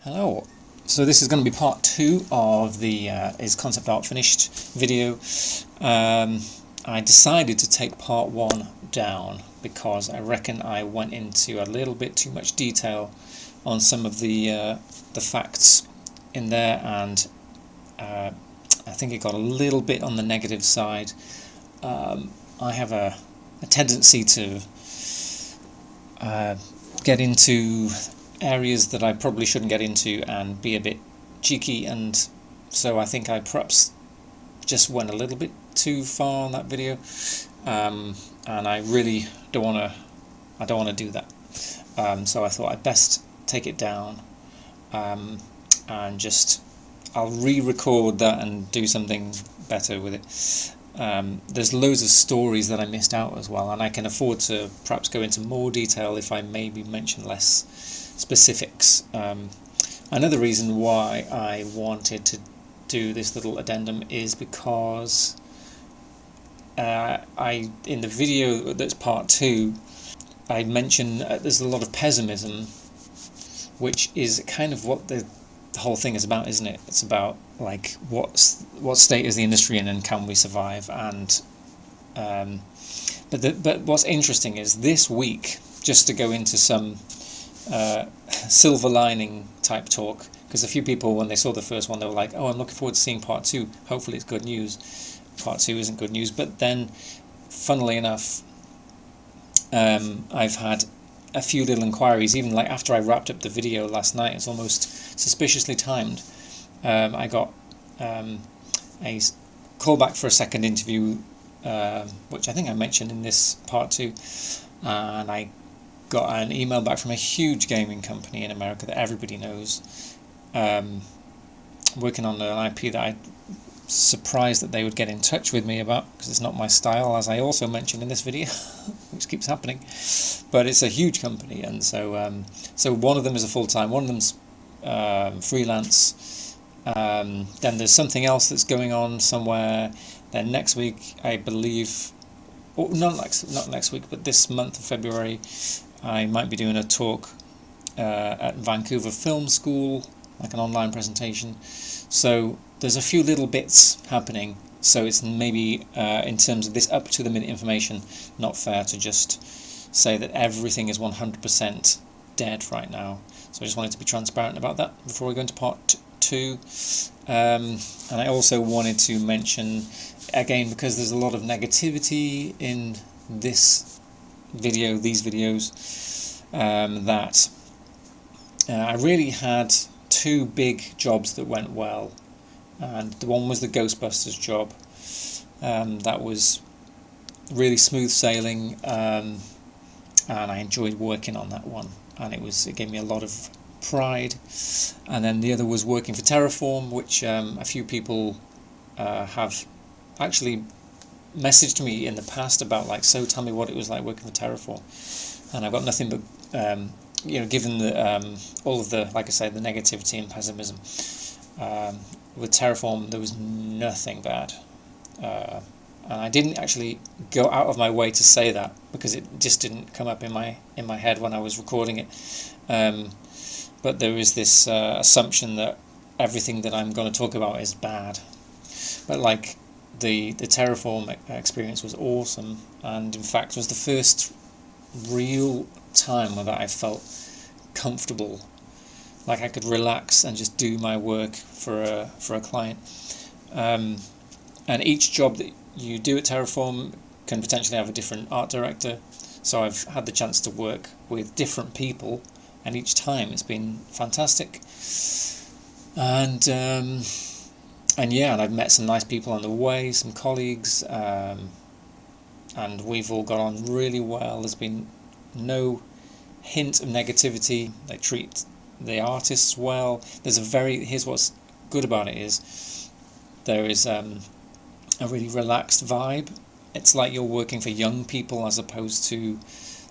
Hello. So this is going to be part 2 of the Is Concept Art Finished video. I decided to take part 1 down because I reckon I went into a little bit too much detail on some of the facts in there, and I think it got a little bit on the negative side. I have a tendency to get into areas that I probably shouldn't get into and be a bit cheeky, and so I think I perhaps just went a little bit too far on that video, and I really don't want to do that. So I thought I'd best take it down, and I'll re-record that and do something better with it. There's loads of stories that I missed out as well, and I can afford to perhaps go into more detail if I maybe mention less specifics. Another reason why I wanted to do this little addendum is because in the video that's part 2, I mentioned there's a lot of pessimism, which is kind of what the whole thing is about, isn't it? It's about like what state is the industry in and can we survive? And but what's interesting is this week, just to go into some silver lining type talk, because a few people, when they saw the first one, they were like, oh, I'm looking forward to seeing part 2, hopefully it's good news. Part 2 isn't good news, but then funnily enough, I've had a few little inquiries, even like after I wrapped up the video last night. It's almost suspiciously timed. I got a callback for a second interview, which I think I mentioned in this part 2, and I got an email back from a huge gaming company in America that everybody knows, working on an IP that I'm surprised that they would get in touch with me about, because it's not my style, as I also mentioned in this video, which keeps happening. But it's a huge company, and so so one of them is a full-time, one of them's freelance. Then there's something else that's going on somewhere. Then next week, I believe, or not next week, but this month of February, I might be doing a talk at Vancouver Film School, like an online presentation. So there's a few little bits happening. So it's maybe in terms of this up-to-the-minute information, not fair to just say that everything is 100% dead right now. So I just wanted to be transparent about that before we go into part 2. And I also wanted to mention, again, because there's a lot of negativity in these videos, that I really had 2 big jobs that went well, and the one was the Ghostbusters job. That was really smooth sailing, and I enjoyed working on that one, and it gave me a lot of pride. And then the other was working for Terraform, which a few people have actually messaged me in the past about, like, so tell me what it was like working for Terraform. And I've got nothing but given the all of the, like I say, the negativity and pessimism, with Terraform there was nothing bad, and I didn't actually go out of my way to say that because it just didn't come up in my head when I was recording it, but there is this assumption that everything that I'm going to talk about is bad. But like the Terraform experience was awesome, and in fact was the first real time that I felt comfortable, like I could relax and just do my work for a client. And each job that you do at Terraform can potentially have a different art director, so I've had the chance to work with different people, and each time it's been fantastic. And yeah, and I've met some nice people on the way, some colleagues, and we've all got on really well. There's been no hint of negativity. They treat the artists well. Here's what's good about it is there is a really relaxed vibe. It's like you're working for young people as opposed to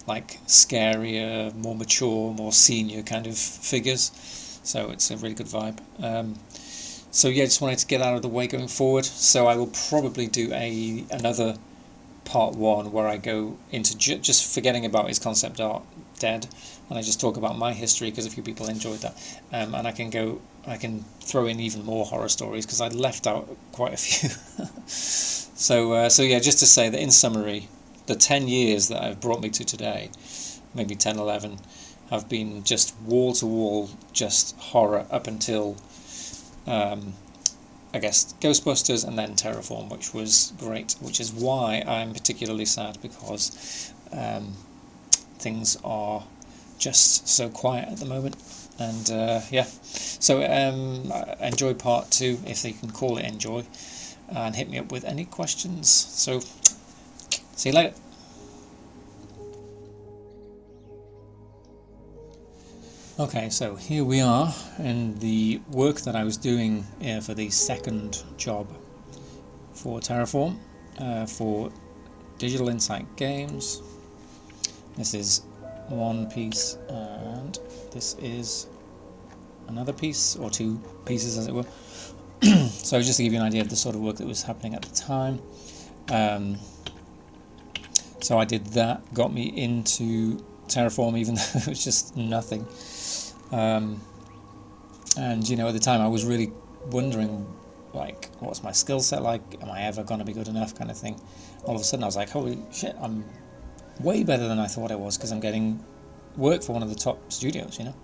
like scarier, more mature, more senior kind of figures. So it's a really good vibe. So yeah, just wanted to get out of the way going forward. So I will probably do another part 1 where I go into just forgetting about his concept art dead, and I just talk about my history because a few people enjoyed that, and I can throw in even more horror stories because I left out quite a few. So yeah, just to say that in summary, the 10 years that have brought me to today, maybe 10, 11, have been just wall to wall, just horror up until I guess Ghostbusters and then Terraform, which was great, which is why I'm particularly sad, because things are just so quiet at the moment. And yeah, so enjoy part 2, if they can call it enjoy, and hit me up with any questions. So see you later. Okay, so here we are in the work that I was doing for the second job for Terraform, for Digital Insight Games. This is one piece, and this is another piece, or 2 pieces as it were. So just to give you an idea of the sort of work that was happening at the time. So I did that, got me into Terraform, even though it was just nothing. And you know, at the time I was really wondering, like, what's my skill set like? Am I ever going to be good enough, kind of thing. All of a sudden I was like, holy shit, I'm way better than I thought I was, because I'm getting work for one of the top studios, you know.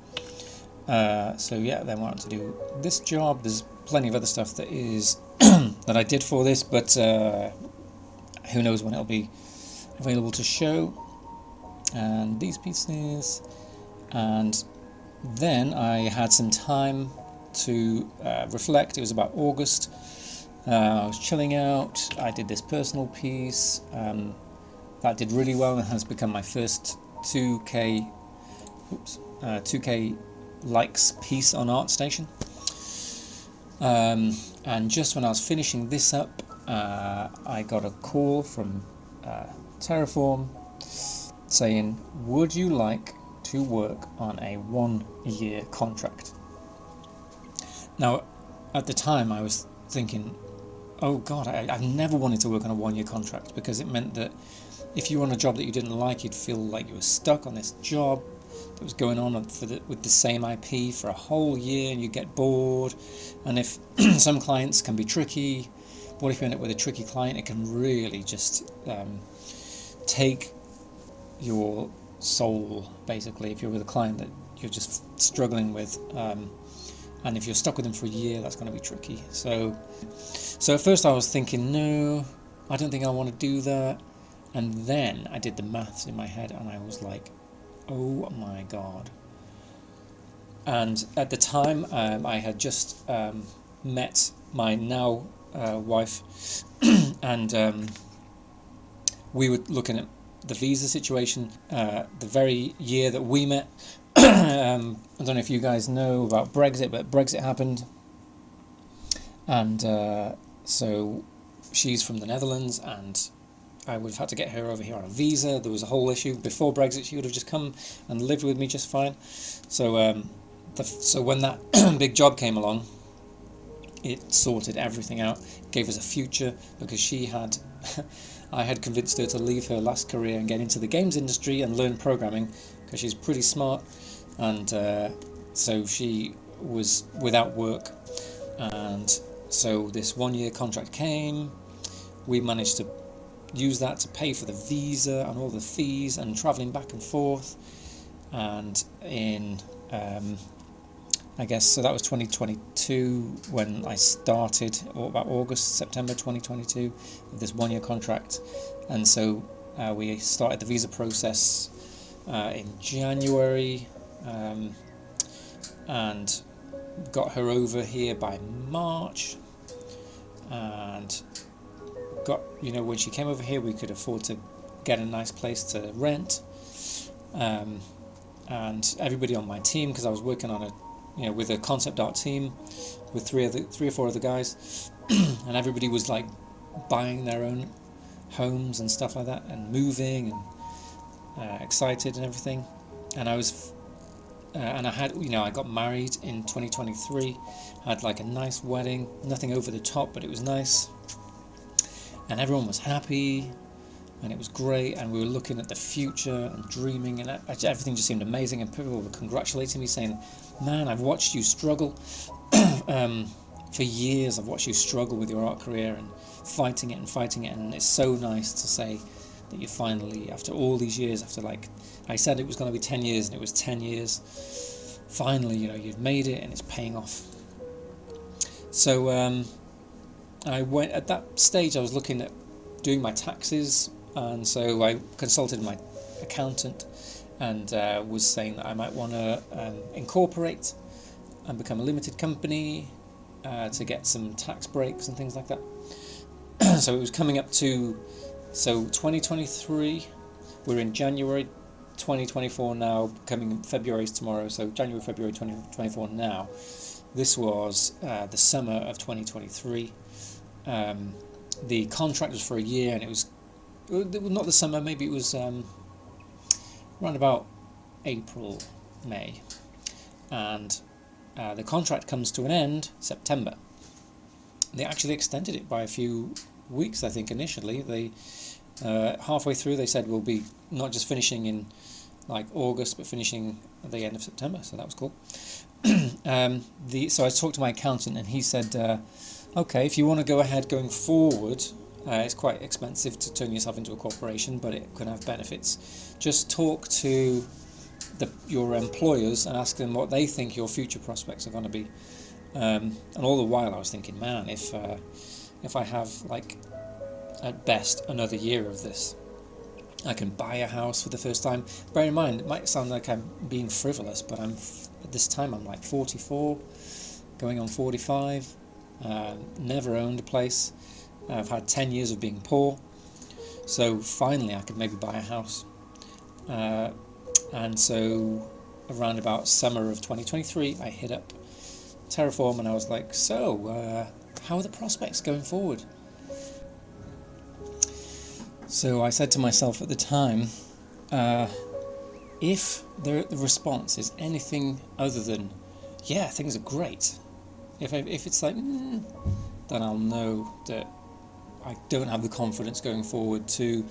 So yeah, then went on to do this job. There's plenty of other stuff that is that I did for this, but who knows when it'll be available to show. And these pieces, and then I had some time to reflect. It was about August. I was chilling out. I did this personal piece that did really well and has become my first 2K likes piece on ArtStation. And just when I was finishing this up, I got a call from Terraform saying, would you like to work on a 1-year contract? Now, at the time I was thinking, oh god, I've never wanted to work on a 1-year contract, because it meant that if you were on a job that you didn't like, you'd feel like you were stuck on this job that was going on with the same IP for a whole year, and you get bored. And if some clients can be tricky, what if you end up with a tricky client? It can really just take your soul, basically, if you're with a client that you're just struggling with, and if you're stuck with them for a year, that's going to be tricky. So at first I was thinking, no, I don't think I want to do that. And then I did the maths in my head, and I was like, oh my god. And at the time I had just met my now wife, and we were looking at the visa situation the very year that we met. I don't know if you guys know about Brexit, but Brexit happened, and so she's from the Netherlands, and I would have had to get her over here on a visa. There was a whole issue. Before Brexit, she would have just come and lived with me just fine. So so when that big job came along, it sorted everything out, gave us a future, because she had I had convinced her to leave her last career and get into the games industry and learn programming, because she's pretty smart. And so she was without work, and so this 1-year contract came. We managed to use that to pay for the visa and all the fees and travelling back and forth. And in I guess, so that was 2022 when I started, or about August, September 2022, with this 1-year contract. And so we started the visa process in January, and got her over here by March, and got, you know, when she came over here, we could afford to get a nice place to rent, and everybody on my team, because I was working on with a concept art team with three or four other guys, and everybody was like buying their own homes and stuff like that, and moving, and excited and everything. And I was and I had, I got married in 2023. Had like a nice wedding, nothing over the top, but it was nice, and everyone was happy. and it was great, and we were looking at the future and dreaming, and everything just seemed amazing, and people were congratulating me, saying, man, I've watched you struggle for years. I've watched you struggle with your art career and fighting it, and it's so nice to say that you finally, after all these years, after, like I said, it was going to be 10 years, and it was 10 years, finally, you've made it, and it's paying off. So I went, at that stage, I was looking at doing my taxes, and so I consulted my accountant, and was saying that I might want to incorporate and become a limited company to get some tax breaks and things like that. So it was coming up to 2023. We're in January 2024 now, coming February's tomorrow, so January, February 2024 now. This was the summer of 2023. The contract was for a year, and it was not the summer, maybe it was around about April, May, and the contract comes to an end September. They actually extended it by a few weeks, I think. Initially, they halfway through they said we'll be not just finishing in like August, but finishing at the end of September, so that was cool. So I talked to my accountant, and he said, okay, if you want to go ahead going forward, it's quite expensive to turn yourself into a corporation, but it can have benefits. Just talk to your employers and ask them what they think your future prospects are going to be. And all the while I was thinking, man, if I have, like, at best another year of this, I can buy a house for the first time. Bear in mind, it might sound like I'm being frivolous, but at this time I'm like 44, going on 45, never owned a place. I've had 10 years of being poor, so finally I could maybe buy a house. And so around about summer of 2023, I hit up Terraform, and I was like, so how are the prospects going forward? So I said to myself at the time, if the response is anything other than, yeah, things are great, if it's like, then I'll know that I don't have the confidence going forward to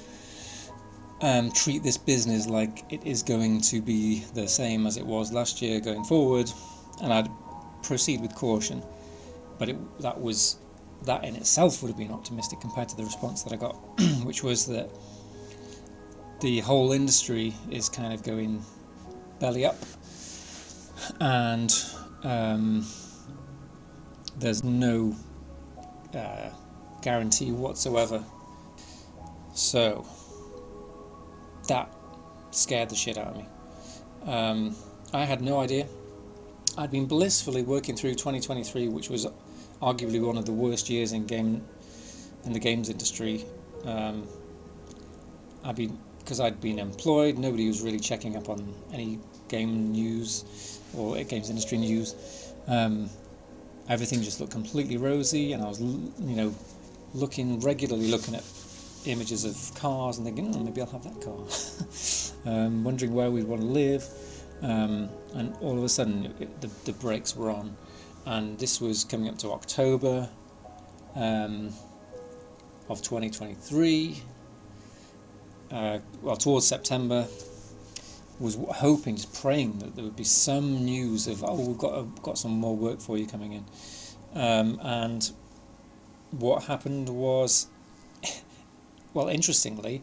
treat this business like it is going to be the same as it was last year going forward, and I'd proceed with caution. But that in itself would have been optimistic compared to the response that I got, which was that the whole industry is kind of going belly up, and there's no guarantee whatsoever. So that scared the shit out of me. I had no idea. I'd been blissfully working through 2023, which was arguably one of the worst years in the games industry. Because I'd been employed, nobody was really checking up on any game news or games industry news. Everything just looked completely rosy, and I was, regularly looking at images of cars and thinking, maybe I'll have that car. Wondering where we'd want to live, and all of a sudden the brakes were on, and this was coming up to October of 2023. Towards September, was hoping, just praying that there would be some news of, we've got some more work for you coming in, and what happened was, well, interestingly,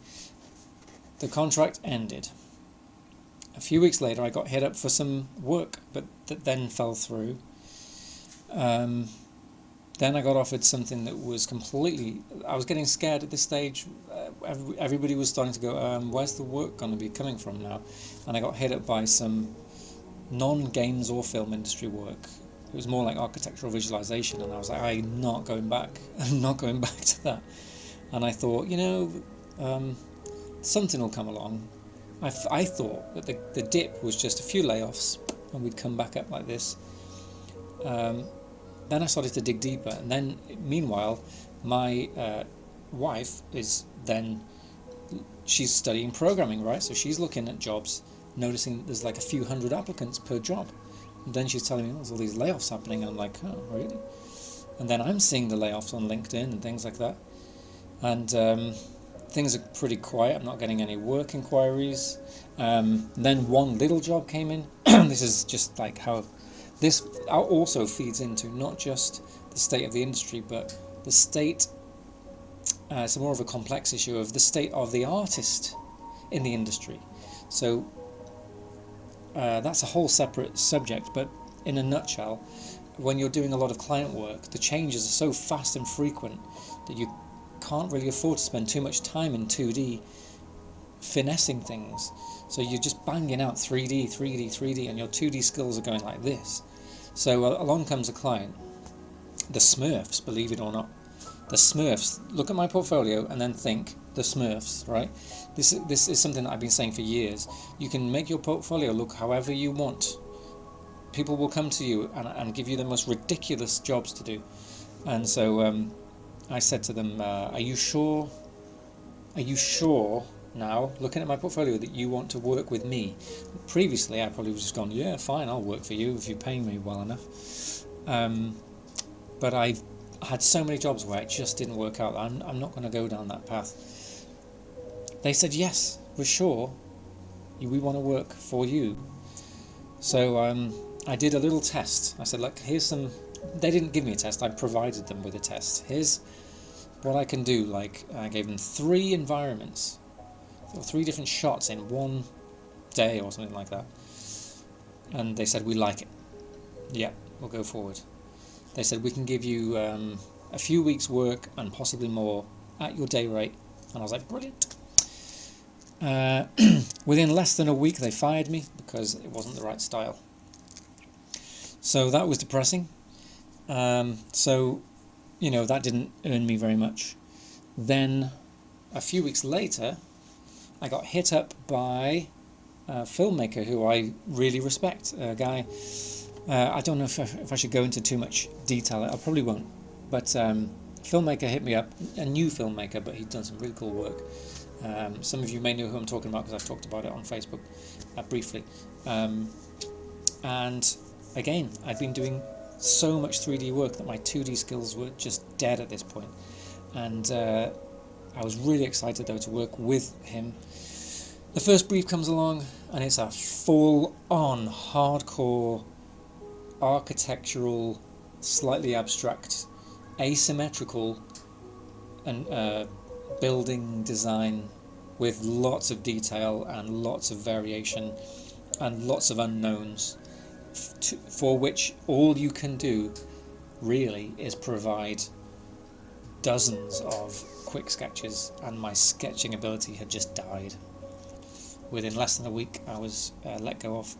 the contract ended. A few weeks later, I got hit up for some work, but that then fell through. Then I got offered something that was completely... I was getting scared at this stage. Everybody was starting to go, where's the work going to be coming from now? And I got hit up by some non-games or film industry work. It was more like architectural visualization, and I was like, I'm not going back. I'm not going back to that. And I thought, something will come along. I thought that the dip was just a few layoffs, and we'd come back up like this. Then I started to dig deeper, and then, meanwhile, my wife she's studying programming, right? So she's looking at jobs, noticing there's like a few hundred applicants per job. And then she's telling me, there's all these layoffs happening, and I'm like, oh, really? And then I'm seeing the layoffs on LinkedIn and things like that. And things are pretty quiet. I'm not getting any work inquiries. Then one little job came in. This is just like how this also feeds into not just the state of the industry, but the state. It's more of a complex issue of the state of the artist in the industry. So that's a whole separate subject, but in a nutshell, when you're doing a lot of client work, the changes are so fast and frequent that you can't really afford to spend too much time in 2D finessing things. So you're just banging out 3D, 3D, 3D, and your 2D skills are going like this. So along comes a client, the Smurfs, believe it or not. The Smurfs, look at my portfolio and then think, the Smurfs, right? This is something that I've been saying for years. You can make your portfolio look however you want. People will come to you and give you the most ridiculous jobs to do. And so I said to them, are you sure now, looking at my portfolio, that you want to work with me? Previously, I probably was just gone, yeah, fine, I'll work for you if you're paying me well enough. But I've had so many jobs where it just didn't work out. I'm not going to go down that path. They said, yes, we're sure. We want to work for you. So I did a little test. I said, look, here's some... They didn't give me a test. I provided them with a test. Here's what I can do. Like, I gave them 3 environments, or 3 different shots in one day or something like that. And they said, we like it. Yeah, we'll go forward. They said, we can give you a few weeks' work and possibly more at your day rate. And I was like, brilliant. Within less than a week, they fired me because it wasn't the right style. So that was depressing. So, that didn't earn me very much. Then, a few weeks later, I got hit up by a filmmaker who I really respect, a guy. I don't know if I should go into too much detail. I probably won't. But filmmaker hit me up, a new filmmaker, but he'd done some really cool work. Some of you may know who I'm talking about because I've talked about it on Facebook briefly. And again, I'd been doing so much 3D work that my 2D skills were just dead at this point. And I was really excited, though, to work with him. The first brief comes along, and it's a full-on, hardcore, architectural, slightly abstract, asymmetrical and building design with lots of detail and lots of variation and lots of unknowns, for which all you can do really is provide dozens of quick sketches, and my sketching ability had just died. Within less than a week I was let go of.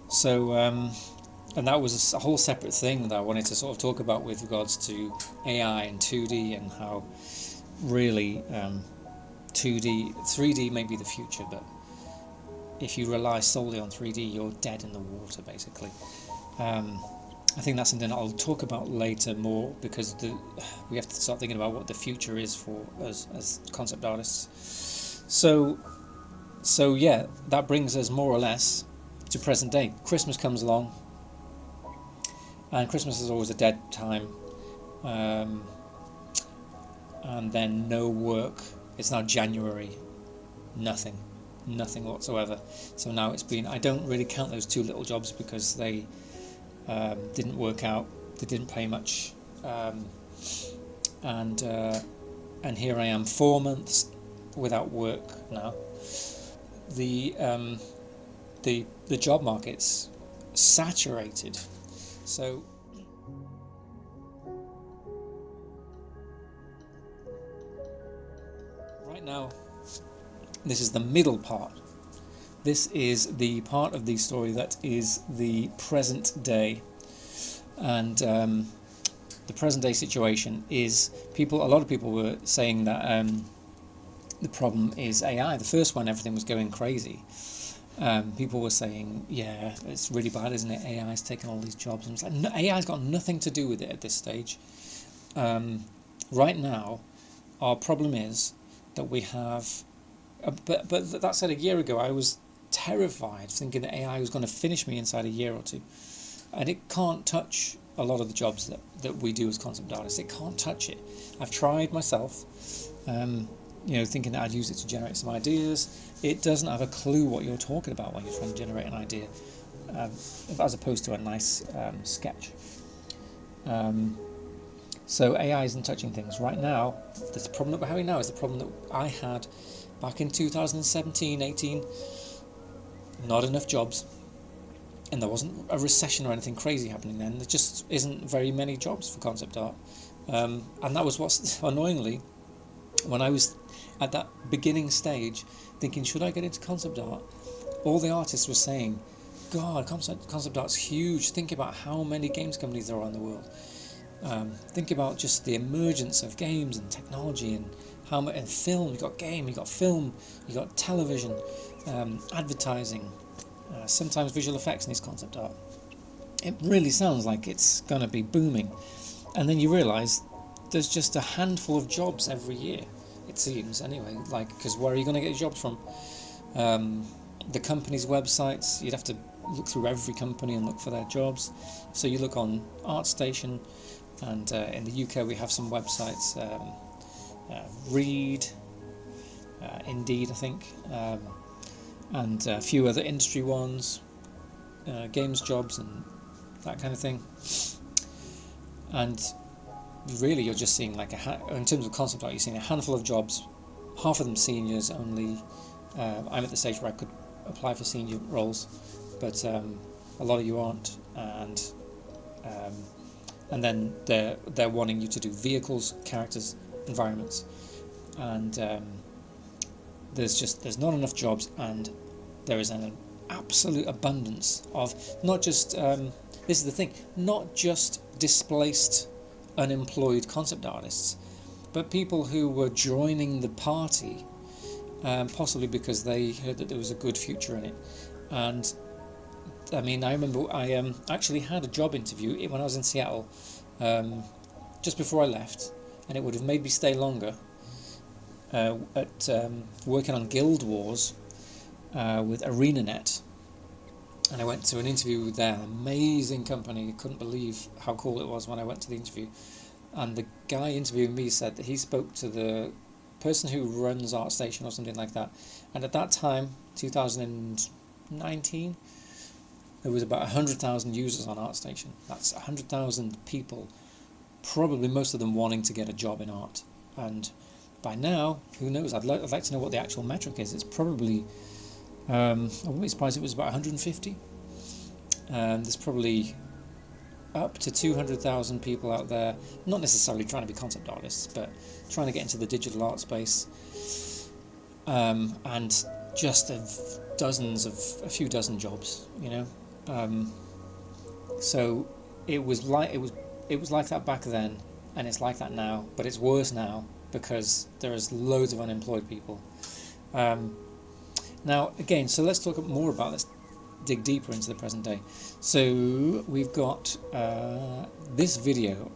So and that was a whole separate thing that I wanted to sort of talk about with regards to AI and 2D and how really 3D may be the future, but if you rely solely on 3D, you're dead in the water, basically. I think that's something I'll talk about later more, because we have to start thinking about what the future is for us as concept artists. So yeah, that brings us more or less to present day. Christmas comes along, and Christmas is always a dead time. And then no work. It's now January. Nothing whatsoever. So now it's been, I don't really count those 2 little jobs because they didn't work out. They didn't pay much. And here I am 4 months without work now. The job market's saturated. So right now, this is the middle part. This is the part of the story that is the present day. And the present day situation is a lot of people were saying that the problem is AI. The first one, everything was going crazy. People were saying, yeah, it's really bad, isn't it? AI's taken all these jobs. And it's like, no, AI's got nothing to do with it at this stage. Right now, our problem is that we have... But that said, a year ago, I was terrified, thinking that AI was going to finish me inside a year or two. And it can't touch a lot of the jobs that we do as concept artists. It can't touch it. I've tried myself. thinking that I'd use it to generate some ideas. It doesn't have a clue what you're talking about when you're trying to generate an idea, as opposed to a nice sketch. So AI isn't touching things. Right now, the problem that we're having now is the problem that I had back in 2017, 18. Not enough jobs. And there wasn't a recession or anything crazy happening then. There just isn't very many jobs for concept art. And that was what's annoyingly, when I was at that beginning stage thinking, should I get into concept art? All the artists were saying, God, concept art's huge. Think about how many games companies there are in the world. Think about just the emergence of games and technology and how much, and film. You got game, you got film, you got television, advertising, sometimes visual effects in this concept art. It really sounds like it's going to be booming, and then you realise there's just a handful of jobs every year. It seems anyway. Because where are you going to get your jobs from? The company's websites. You'd have to look through every company and look for their jobs. So you look on ArtStation. And in the UK we have some websites, Reed, Indeed I think, and a few other industry ones, games jobs and that kind of thing. And really you're just seeing in terms of concept art, you're seeing a handful of jobs, half of them seniors only. I'm at the stage where I could apply for senior roles, but a lot of you aren't, and then they're wanting you to do vehicles, characters, environments, and there's not enough jobs, and there is an absolute abundance of not just this is the thing, not just displaced, unemployed concept artists, but people who were joining the party, possibly because they heard that there was a good future in it. And I mean, I remember I actually had a job interview when I was in Seattle, just before I left, and it would have made me stay longer, at working on Guild Wars with ArenaNet. And I went to an interview with their amazing company. I couldn't believe how cool it was when I went to the interview. And the guy interviewing me said that he spoke to the person who runs ArtStation or something like that. And at that time, 2019, there was about 100,000 users on ArtStation. That's 100,000 people, probably most of them wanting to get a job in art. And by now, who knows? I'd like to know what the actual metric is. It's probably, I wouldn't be surprised if it was about 150. There's probably up to 200,000 people out there, not necessarily trying to be concept artists, but trying to get into the digital art space. And just a few dozen jobs, so it was like that back then, and it's like that now, but it's worse now because there is loads of unemployed people. Now again, so let's talk more about this. Dig deeper into the present day. So we've got this video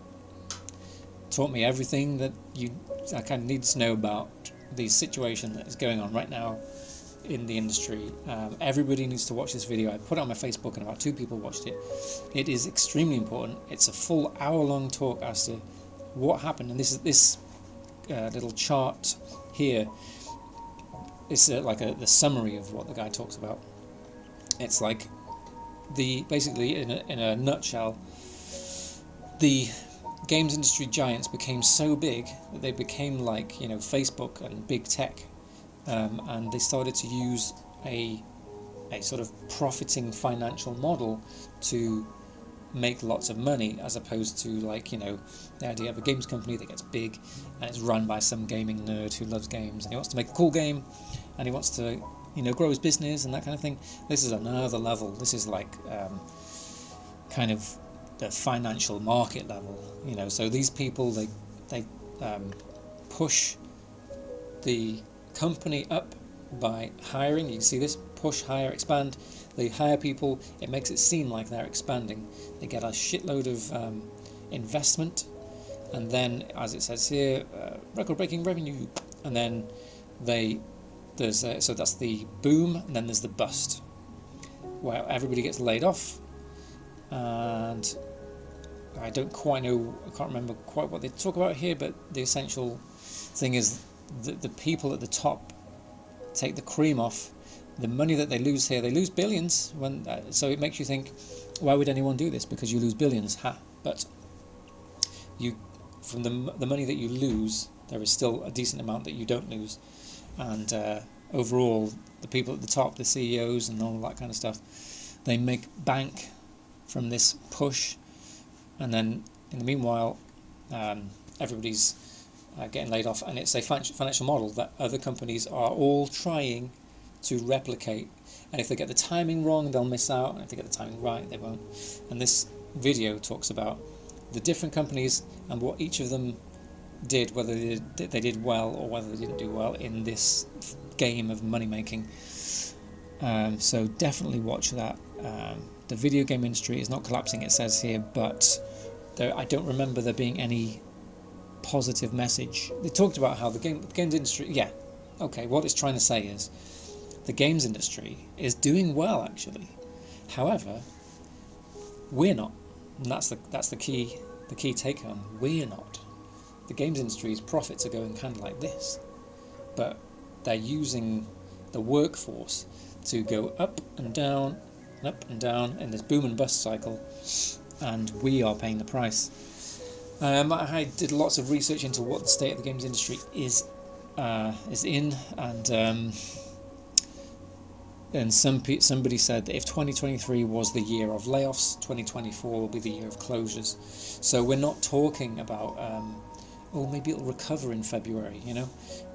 taught me everything that I kind of need to know about the situation that is going on right now in the industry. Everybody needs to watch this video. I put it on my Facebook and about 2 people watched it. It is extremely important. It's a full hour-long talk as to what happened, and this little chart here is the summary of what the guy talks about. It's like basically in a nutshell, the games industry giants became so big that they became like Facebook and big tech, and they started to use a sort of profiting financial model to make lots of money, as opposed to the idea of a games company that gets big and it's run by some gaming nerd who loves games and he wants to make a cool game and he wants to grow his business and that kind of thing. This is another level. This is like kind of the financial market level. So these people they push the company up by hiring. You can see this: push, hire, expand. They hire people. It makes it seem like they're expanding. They get a shitload of investment, and then, as it says here, record-breaking revenue. And then so that's the boom, and then there's the bust, where everybody gets laid off. And I can't remember quite what they talk about here, but the essential thing is the people at the top take the cream off. The money that they lose here, they lose billions. So it makes you think, why would anyone do this? Because you lose billions. But from the money that you lose, there is still a decent amount that you don't lose. And overall, the people at the top, the CEOs and all that kind of stuff, they make bank from this push. And then in the meanwhile, everybody's getting laid off. And it's a financial model that other companies are all trying to replicate. And if they get the timing wrong, they'll miss out. And if they get the timing right, they won't. And this video talks about the different companies and what each of them did, whether they did well or whether they didn't do well in this game of money making. So definitely watch that. The video game industry is not collapsing, it says here, but I don't remember there being any positive message. They talked about how the games industry, what it's trying to say is the games industry is doing well, actually. However, we're not. And that's the key take home. We're not. The games industry's profits are going kind of like this, but they're using the workforce to go up and down in this boom and bust cycle, and we are paying the price. I did lots of research into what the state of the games industry is in, and somebody said that if 2023 was the year of layoffs, 2024 will be the year of closures. So we're not talking about maybe it'll recover in February.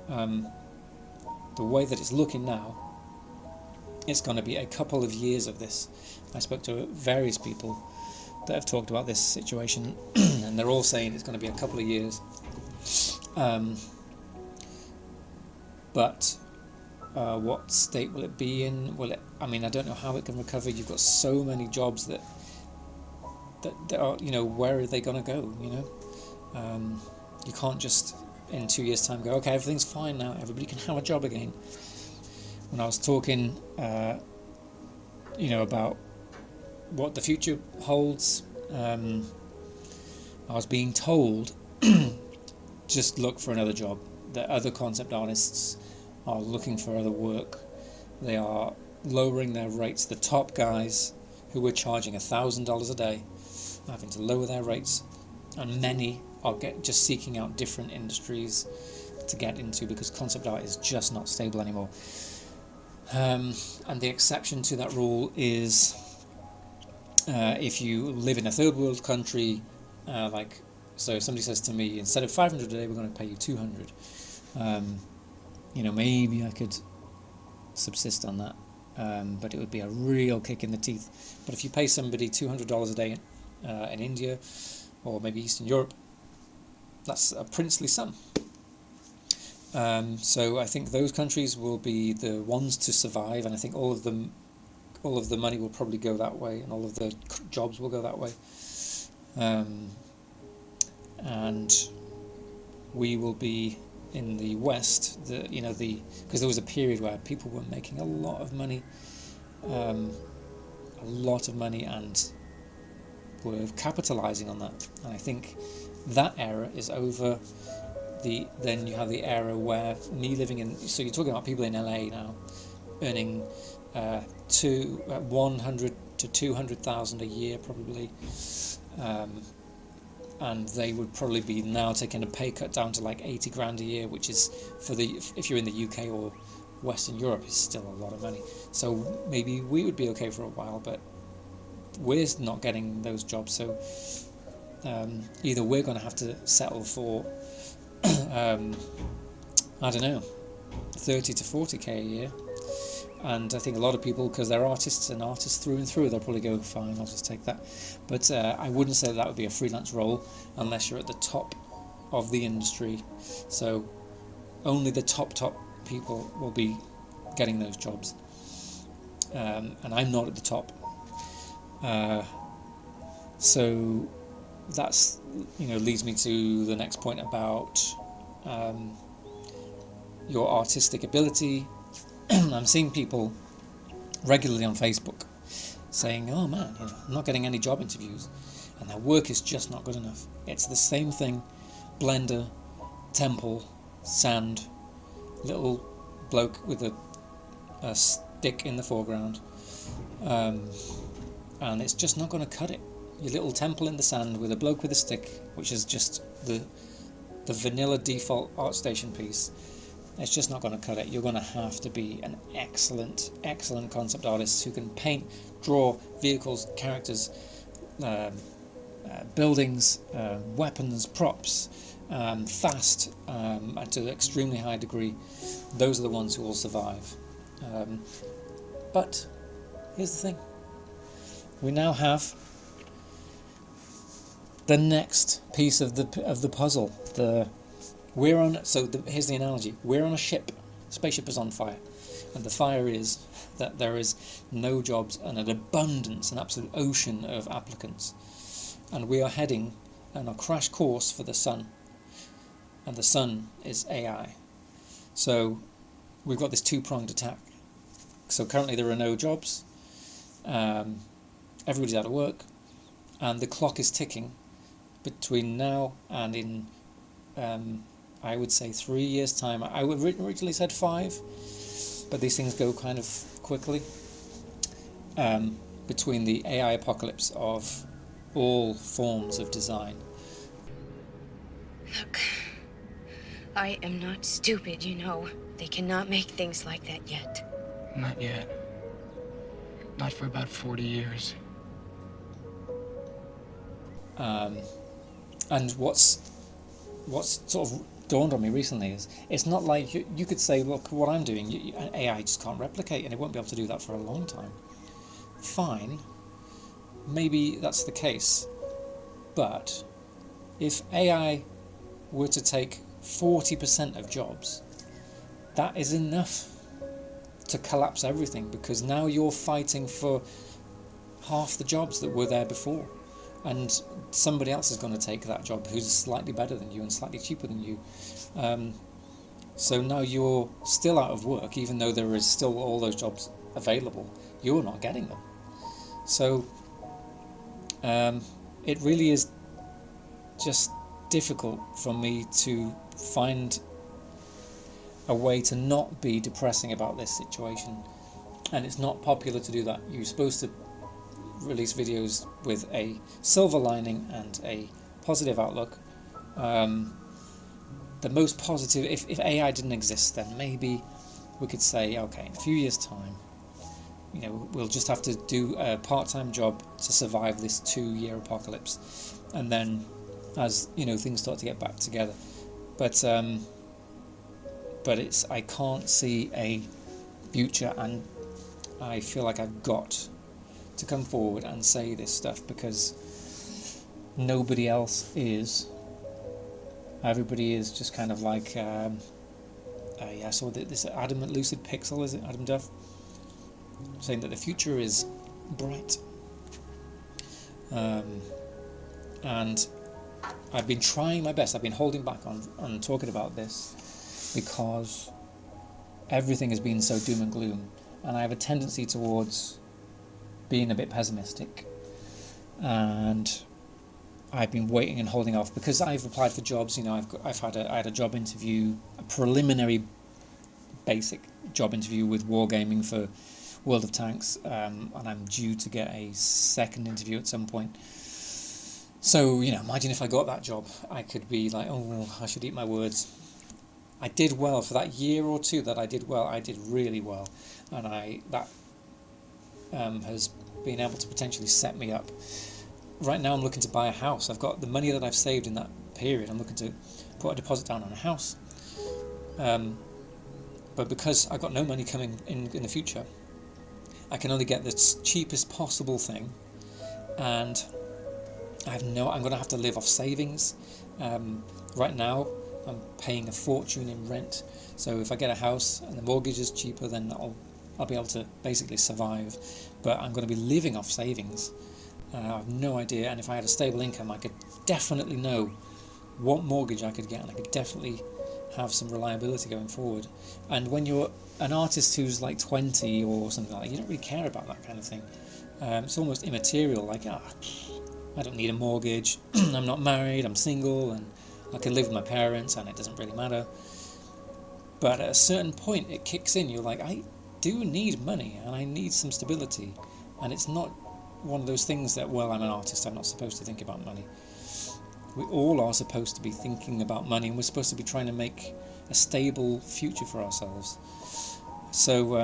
The way that it's looking now, it's going to be a couple of years of this. I spoke to various people that have talked about this situation, and they're all saying it's going to be a couple of years. But what state will it be in? I don't know how it can recover. You've got so many jobs that are, where are they going to go? You can't just in 2 years' time go, okay, everything's fine now, everybody can have a job again. When I was talking, about what the future holds, I was being told just look for another job. The other concept artists are looking for other work. They are lowering their rates. The top guys who were charging $1,000 a day are having to lower their rates, and many are just seeking out different industries to get into because concept art is just not stable anymore. And the exception to that rule is if you live in a third world country, so if somebody says to me, instead of $500 a day, we're going to pay you $200. Maybe I could subsist on that, but it would be a real kick in the teeth. But if you pay somebody $200 a day in India or maybe Eastern Europe, that's a princely sum. So I think those countries will be the ones to survive, and I think all of the money will probably go that way, and all of the jobs will go that way. And we will be in the West, because there was a period where people were making a lot of money, and were capitalizing on that. And I think that era is over. Then you have the era where so you're talking about people in LA now earning 100 to 200,000 a year probably, and they would probably be now taking a pay cut down to like 80 grand a year, which is if you're in the UK or Western Europe, is still a lot of money. So maybe we would be okay for a while, but we're not getting those jobs. So either we're going to have to settle for 30 to 40k a year, and I think a lot of people, because they're artists through and through, they'll probably go, fine, I'll just take that. But I wouldn't say that would be a freelance role unless you're at the top of the industry. So only the top people will be getting those jobs, and I'm not at the top. So that's leads me to the next point about your artistic ability. I'm seeing people regularly on Facebook saying, oh man, I'm not getting any job interviews, and their work is just not good enough. It's the same thing: Blender, Temple, Sand, little bloke with a stick in the foreground, and it's just not going to cut it. Your little temple in the sand with a bloke with a stick, which is just the vanilla default ArtStation piece, it's just not going to cut it. You're going to have to be an excellent concept artist who can paint, draw vehicles, characters, buildings, weapons, props, fast, and to an extremely high degree. Those are the ones who will survive. But here's the thing: we now have the next piece of the puzzle. Here's the analogy: we're on a ship. Spaceship is on fire, and the fire is that there is no jobs and an abundance, an absolute ocean of applicants, and we are heading on a crash course for the sun, and the sun is AI. So we've got this two-pronged attack. So currently there are no jobs, everybody's out of work, and the clock is ticking between now and in I would say 3 years' time. I originally said 5, but these things go kind of quickly. Between the AI apocalypse of all forms of design. Look, I am not stupid, you know. They cannot make things like that yet. Not yet. Not for about 40 years. And what's sort of dawned on me recently is it's not like you could say, look, what I'm doing, AI just can't replicate, and it won't be able to do that for a long time. Fine, maybe that's the case, but if AI were to take 40% of jobs, that is enough to collapse everything, because now you're fighting for half the jobs that were there before, and somebody else is going to take that job who's slightly better than you and slightly cheaper than you. So now you're still out of work, even though there is still all those jobs available. You're not getting them. So it really is just difficult for me to find a way to not be depressing about this situation, and it's not popular to do that. You're supposed to release videos with a silver lining and a positive outlook. The most positive, if AI didn't exist, then maybe we could say, okay, in a few years' time, we'll just have to do a part-time job to survive this 2-year apocalypse, and then as things start to get back together. But I can't see a future, and I feel like I've got to come forward and say this stuff because nobody else is. Everybody is just kind of like, I saw this Adam at Lucid Pixel, is it Adam Duff, saying that the future is bright. And I've been trying my best. I've been holding back on talking about this because everything has been so doom and gloom, and I have a tendency towards being a bit pessimistic, and I've been waiting and holding off because I've applied for jobs. I had a job interview, a preliminary basic job interview with Wargaming for World of Tanks, and I'm due to get a second interview at some point. So, imagine if I got that job, I could be like, oh, I should eat my words. I did well for that year or two that I did well. I did really well, and that has been able to potentially set me up. Right now I'm looking to buy a house. I've got the money that I've saved in that period. I'm looking to put a deposit down on a house. But because I've got no money coming in the future, I can only get the cheapest possible thing, and I'm going to have to live off savings. Right now I'm paying a fortune in rent, so if I get a house and the mortgage is cheaper, then I'll be able to basically survive, but I'm going to be living off savings. I have no idea, and if I had a stable income, I could definitely know what mortgage I could get, and I could definitely have some reliability going forward. And when you're an artist who's like 20 or something like that, you don't really care about that kind of thing. It's almost immaterial, like, I don't need a mortgage, I'm not married, I'm single, and I can live with my parents, and it doesn't really matter. But at a certain point it kicks in. You're like, I do need money and I need some stability. And it's not one of those things that, well, I'm an artist, I'm not supposed to think about money. We all are supposed to be thinking about money, and we're supposed to be trying to make a stable future for ourselves. So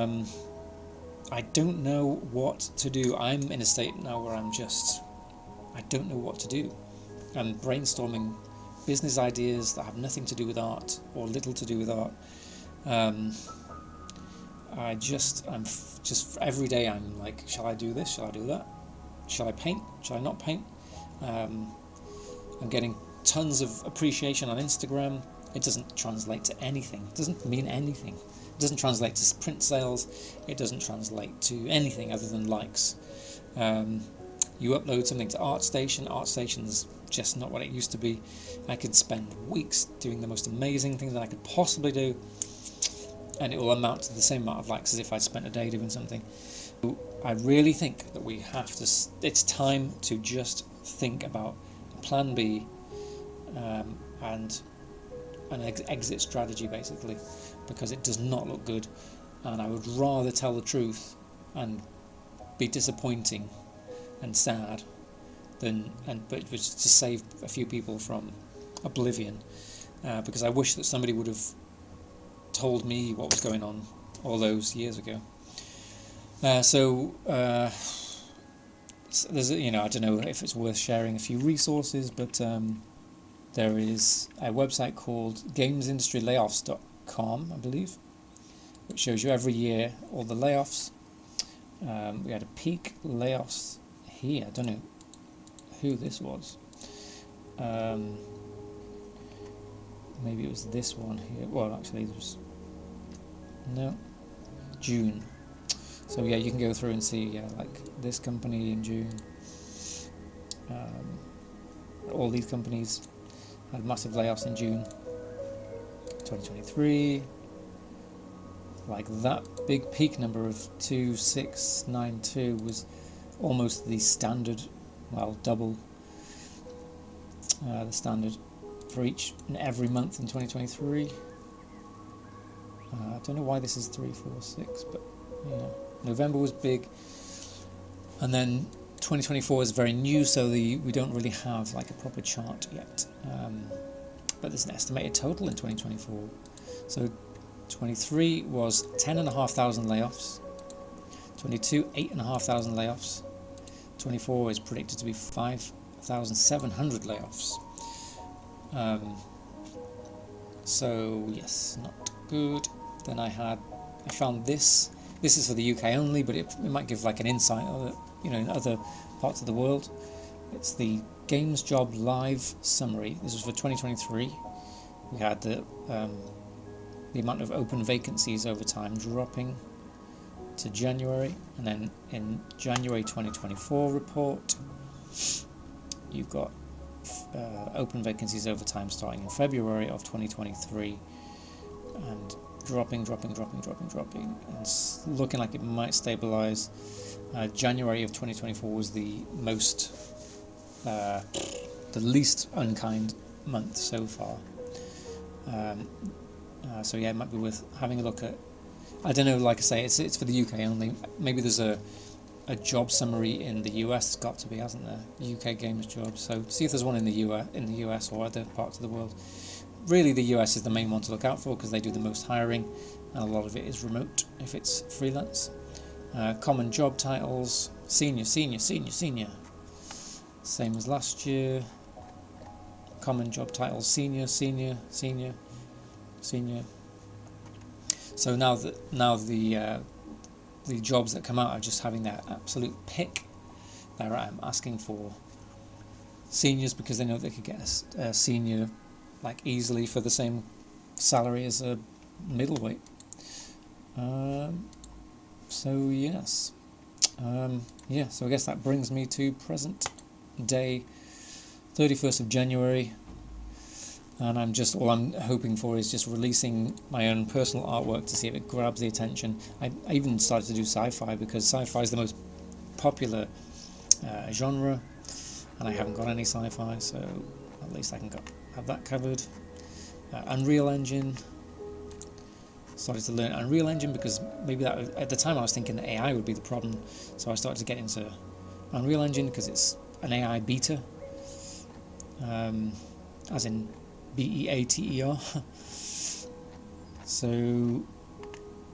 I don't know what to do. I'm in a state now where I don't know what to do. I'm brainstorming business ideas that have nothing to do with art or little to do with art. I'm just every day I'm like, shall I do this? Shall I do that? Shall I paint? Shall I not paint? I'm getting tons of appreciation on Instagram. It doesn't translate to anything. It doesn't mean anything. It doesn't translate to print sales. It doesn't translate to anything other than likes. You upload something to ArtStation. ArtStation's just not what it used to be. I could spend weeks doing the most amazing thing that I could possibly do, and it will amount to the same amount of likes as if I'd spent a day doing something. I really think that we have to. It's time to just think about Plan B and an exit strategy, basically, because it does not look good, and I would rather tell the truth and be disappointing and sad but just to save a few people from oblivion, because I wish that somebody would have told me what was going on all those years ago. So there's I don't know if it's worth sharing a few resources, but there is a website called gamesindustrylayoffs.com, I believe, which shows you every year all the layoffs. We had a peak layoffs here. I don't know who this was. Maybe it was this one here. Well, actually, there was June. So yeah, you can go through and see like this company in June. All these companies had massive layoffs in June 2023. Like that big peak number of 2692 was almost the standard, well, double the standard for each and every month in 2023. I don't know why this is 346, but yeah, November was big, and then 2024 is very new, so we don't really have like a proper chart yet. But there's an estimated total in 2024. So 23 was 10,500 layoffs. 22, 8,500 layoffs. 24 is predicted to be 5,700 layoffs. So yes, not good. Then I found this. This is for the UK only, but it might give like an insight of in other parts of the world. It's the Games Job Live Summary. This was for 2023. We had the amount of open vacancies over time dropping to January, and then in January 2024 report, you've got open vacancies over time starting in February of 2023, and dropping, and looking like it might stabilize. January of 2024 was the least unkind month so far. So yeah, it might be worth having a look at. I don't know, like I say, it's for the UK only. Maybe there's a job summary in the US. It's got to be, hasn't there? UK games jobs. So see if there's one in the US or other parts of the world. Really, the US is the main one to look out for because they do the most hiring, and a lot of it is remote if it's freelance. Common job titles: senior. Same as last year. Common job titles: senior. So now the jobs that come out are just having their absolute pick. They're asking for seniors because they know they could get a senior like easily for the same salary as a middleweight. So yes, so I guess that brings me to present day, 31st of January. And all I'm hoping for is just releasing my own personal artwork to see if it grabs the attention. I even started to do sci-fi because sci-fi is the most popular genre, and I haven't got any sci-fi, so at least I can have that covered. Unreal Engine, started to learn Unreal Engine, because maybe that at the time I was thinking that AI would be the problem, so I started to get into Unreal Engine because it's an AI beta, as in BEATER. So,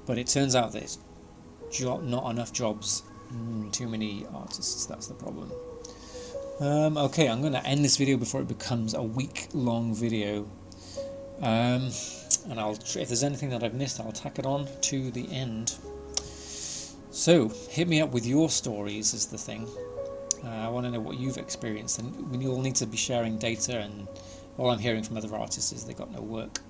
but it turns out that it's not enough jobs, too many artists, that's the problem. Okay, I'm going to end this video before it becomes a week-long video. And if there's anything that I've missed, I'll tack it on to the end. So, hit me up with your stories is the thing. I want to know what you've experienced, and you'll need to be sharing data, and all I'm hearing from other artists is they got no work.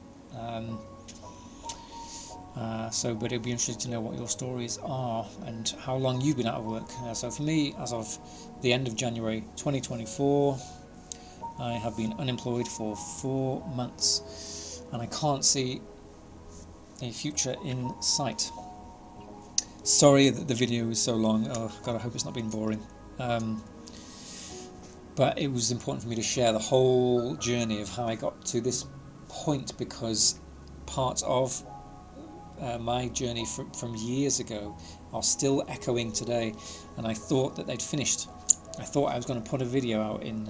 But it'd be interesting to know what your stories are and how long you've been out of work. So for me, as of the end of January 2024, I have been unemployed for 4 months, and I can't see a future in sight. Sorry that the video is so long. Oh God, I hope it's not been boring. But it was important for me to share the whole journey of how I got to this point, because parts of my journey from years ago are still echoing today, and I thought that they'd finished. I thought I was going to put a video out in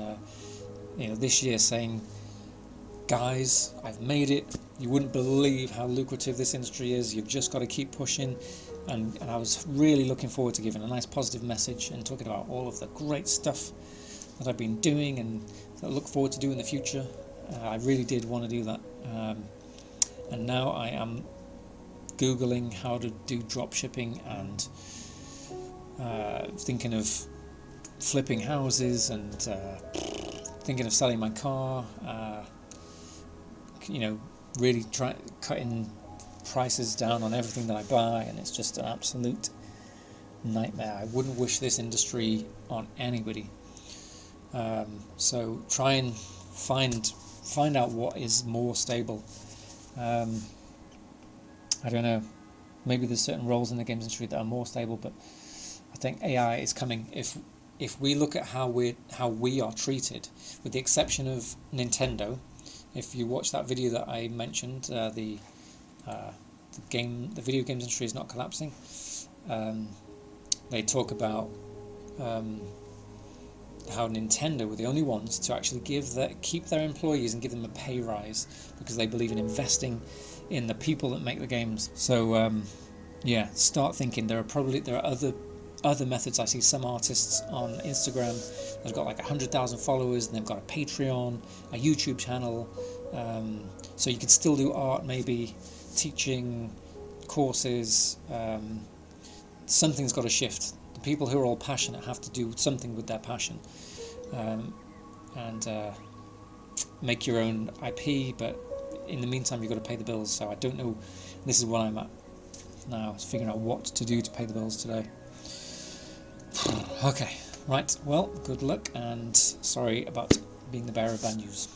this year saying, guys, I've made it, you wouldn't believe how lucrative this industry is, you've just got to keep pushing, and I was really looking forward to giving a nice positive message and talking about all of the great stuff that I've been doing and that I look forward to doing in the future. I really did want to do that, and now I am Googling how to do drop shipping and thinking of flipping houses and thinking of selling my car, really cutting prices down on everything that I buy, and it's just an absolute nightmare. I wouldn't wish this industry on anybody. So try and find out what is more stable. I don't know, maybe there's certain roles in the games industry that are more stable, but I think AI is coming. If we look at how we are treated, with the exception of Nintendo, if you watch that video that I mentioned, the video games industry is not collapsing. They talk about how Nintendo were the only ones to actually keep their employees and give them a pay rise, because they believe in investing in the people that make the games. So start thinking. There are other methods. I see some artists on Instagram that've got like 100,000 followers, and they've got a Patreon, a YouTube channel. So you could still do art, maybe teaching courses. Something's got to shift. The people who are all passionate have to do something with their passion, and make your own IP, but in the meantime you've got to pay the bills. So I don't know, this is what I'm at now, is figuring out what to do to pay the bills today. Okay, right, well, good luck, and sorry about being the bearer of bad news.